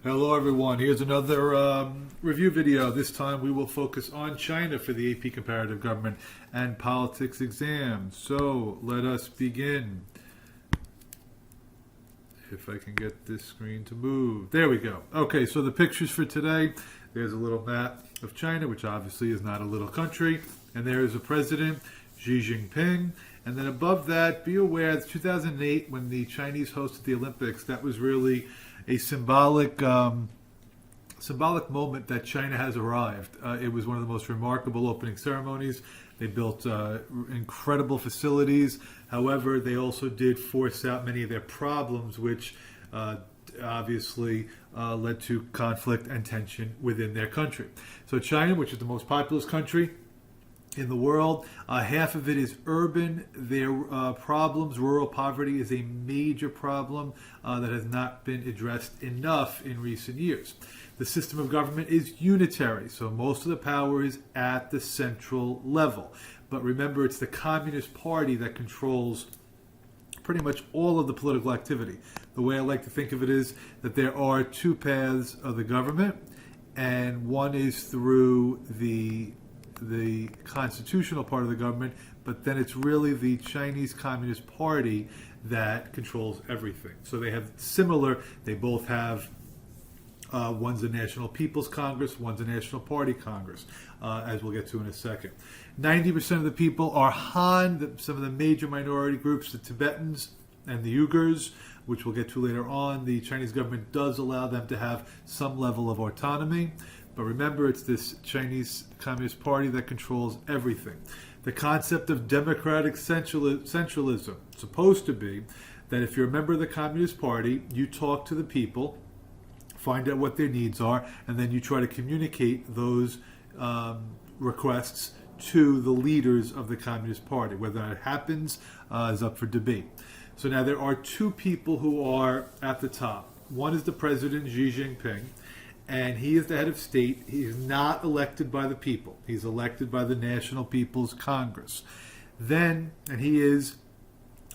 Hello everyone, here's another review video. This time we will focus on China for the AP Comparative Government and Politics exam. So let us begin. If I can get this screen to move. There we go. Okay, so the pictures for today. There's a little map of China, which obviously is not a little country. And there is a president, Xi Jinping. And then above that, be aware that 2008, when the Chinese hosted the Olympics, that was really a symbolic moment that China has arrived. It was one of the most remarkable opening ceremonies. They built incredible facilities. However, they also did force out many of their problems, which obviously led to conflict and tension within their country. So China, which is the most populous country in the world, half of it is urban. Their problems, rural poverty, is a major problem that has not been addressed enough in recent years. The system of government is unitary, so most of the power is at the central level. But remember, it's the Communist Party that controls pretty much all of the political activity. The way I like to think of it is that there are two paths of the government, and one is through the constitutional part of the government, but then it's really the Chinese Communist Party that controls everything. So they both have, one's a National People's Congress, one's a National Party Congress, as we'll get to in a second. 90% of the people are Han, some of the major minority groups, the Tibetans and the Uyghurs, which we'll get to later on. The Chinese government does allow them to have some level of autonomy. But remember, it's this Chinese Communist Party that controls everything. The concept of democratic centralism is supposed to be that if you're a member of the Communist Party, you talk to the people, find out what their needs are, and then you try to communicate those requests to the leaders of the Communist Party. Whether that happens is up for debate. So now there are two people who are at the top. One is the president, Xi Jinping, and he is the head of state. He is not elected by the people. He's elected by the National People's Congress. And he is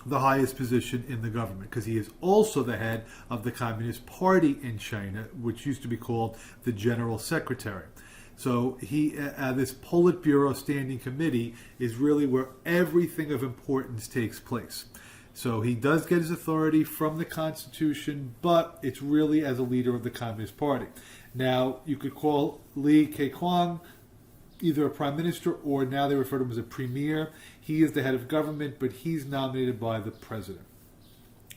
the highest position in the government because he is also the head of the Communist Party in China, which used to be called the General Secretary. So this Politburo Standing Committee is really where everything of importance takes place. So he does get his authority from the Constitution, but it's really as a leader of the Communist Party. Now, you could call Li Keqiang either a prime minister or now they refer to him as a premier. He is the head of government, but he's nominated by the president.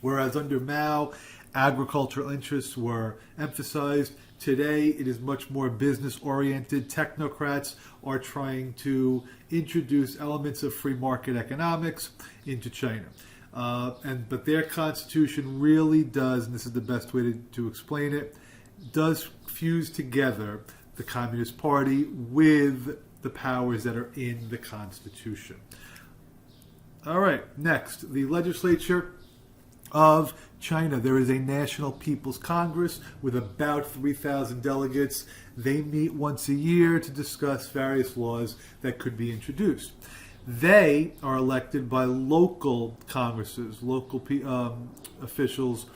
Whereas under Mao, agricultural interests were emphasized. Today, it is much more business-oriented. Technocrats are trying to introduce elements of free market economics into China. But their constitution really does, and this is the best way to explain it, does fuse together the Communist Party with the powers that are in the Constitution. All right, next, the legislature of China. There is a National People's Congress with about 3,000 delegates. They meet once a year to discuss various laws that could be introduced. They are elected by local congresses. Local officials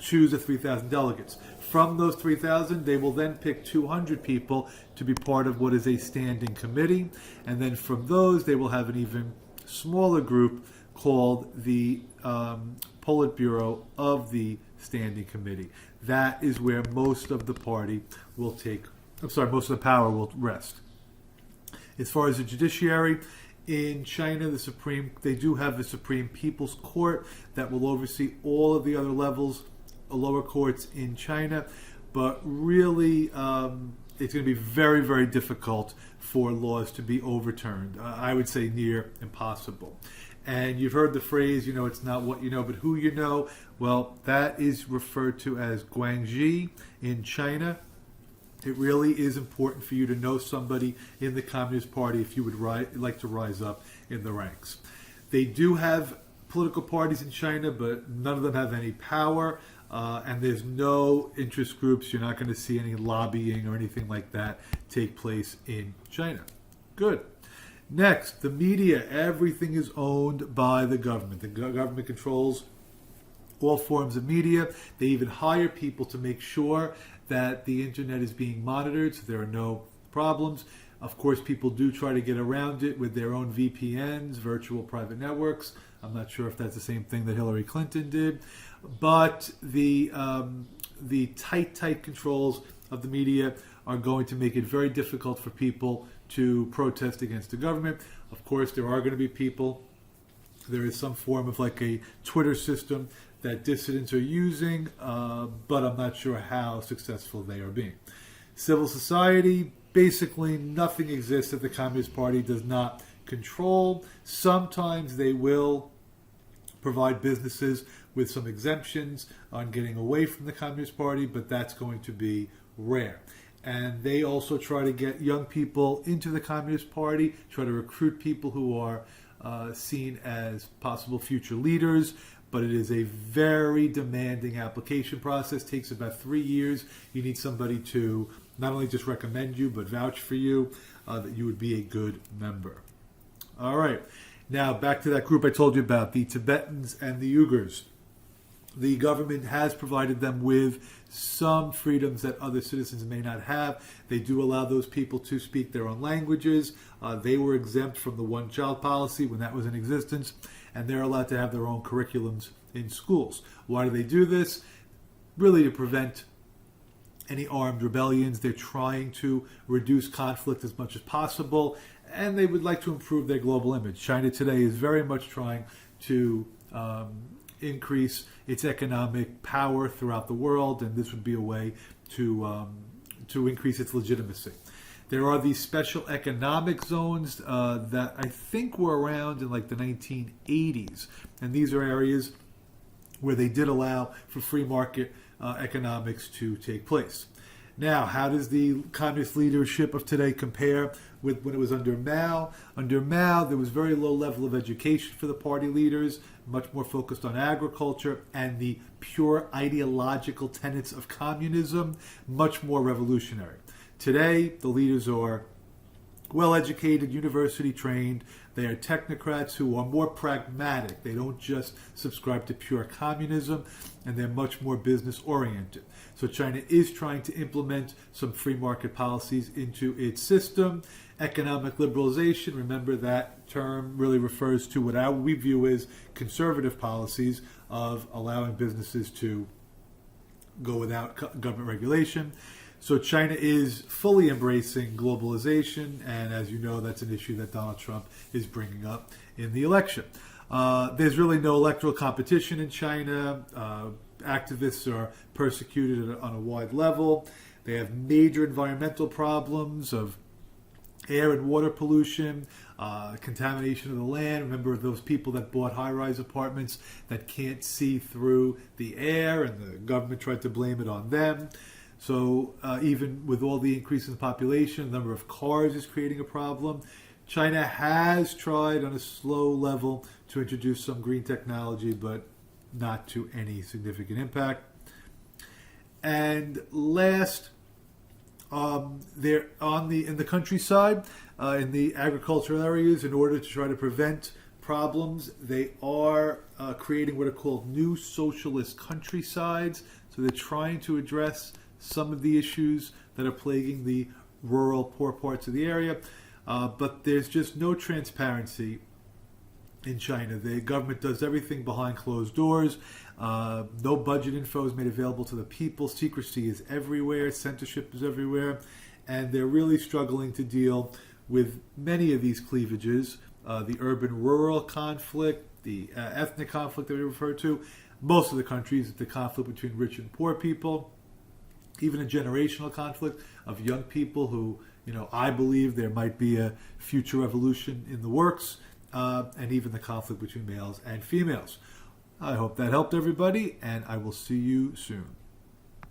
choose the 3,000 delegates. From those 3,000, they will then pick 200 people to be part of what is a standing committee. And then from those, they will have an even smaller group called the Politburo of the Standing Committee. That is where most of the most of the power will rest. As far as the judiciary, in China, they do have the Supreme People's Court that will oversee all of the other levels, lower courts in China. But really, it's going to be very, very difficult for laws to be overturned. I would say near impossible. And you've heard the phrase, it's not what you know, but who you know. Well, that is referred to as Guangxi in China. It really is important for you to know somebody in the Communist Party if you would like to rise up in the ranks. They do have political parties in China, but none of them have any power, and there's no interest groups. You're not going to see any lobbying or anything like that take place in China. Good. Next, the media. Everything is owned by the government. The government controls all forms of media. They even hire people to make sure that the internet is being monitored so there are no problems. Of course, people do try to get around it with their own VPNs, virtual private networks. I'm not sure if that's the same thing that Hillary Clinton did. But the tight controls of the media are going to make it very difficult for people to protest against the government. Of course, there are going to be people. There is some form of like a Twitter system that dissidents are using, but I'm not sure how successful they are being. Civil society, basically nothing exists that the Communist Party does not control. Sometimes they will provide businesses with some exemptions on getting away from the Communist Party, but that's going to be rare. And they also try to get young people into the Communist Party, try to recruit people who are seen as possible future leaders, but it is a very demanding application process. It takes about 3 years. You need somebody to not only just recommend you, but vouch for you, that you would be a good member. All right. Now, back to that group I told you about, the Tibetans and the Uyghurs. The government has provided them with some freedoms that other citizens may not have. They do allow those people to speak their own languages. They were exempt from the one-child policy when that was in existence, and they're allowed to have their own curriculums in schools. Why do they do this? Really to prevent any armed rebellions. They're trying to reduce conflict as much as possible, and they would like to improve their global image. China today is very much trying to increase its economic power throughout the world, and this would be a way to increase its legitimacy. There are these special economic zones that I think were around in like the 1980s, and these are areas where they did allow for free market economics to take place. Now, how does the communist leadership of today compare with when it was under Mao? Under Mao, there was very low level of education for the party leaders, much more focused on agriculture and the pure ideological tenets of communism, much more revolutionary. Today, the leaders are well-educated, university-trained. They are technocrats who are more pragmatic. They don't just subscribe to pure communism, and they're much more business-oriented. So China is trying to implement some free market policies into its system. Economic liberalization, remember that term really refers to what we view as conservative policies of allowing businesses to go without government regulation. So China is fully embracing globalization, and as you know, that's an issue that Donald Trump is bringing up in the election. There's really no electoral competition in China. Activists are persecuted on a wide level. They have major environmental problems of air and water pollution, contamination of the land. Remember those people that bought high-rise apartments that can't see through the air, and the government tried to blame it on them. So even with all the increase in the population, the number of cars is creating a problem. China has tried on a slow level to introduce some green technology, but not to any significant impact. And last, they're in the countryside, in the agricultural areas, in order to try to prevent problems, they are creating what are called new socialist countrysides. So they're trying to address some of the issues that are plaguing the rural, poor parts of the area. But there's just no transparency in China. The government does everything behind closed doors. No budget info is made available to the people. Secrecy is everywhere. Censorship is everywhere. And they're really struggling to deal with many of these cleavages. The urban-rural conflict, the ethnic conflict that we refer to. Most of the countries, the conflict between rich and poor people. Even a generational conflict of young people who, I believe there might be a future revolution in the works, and even the conflict between males and females. I hope that helped everybody, and I will see you soon.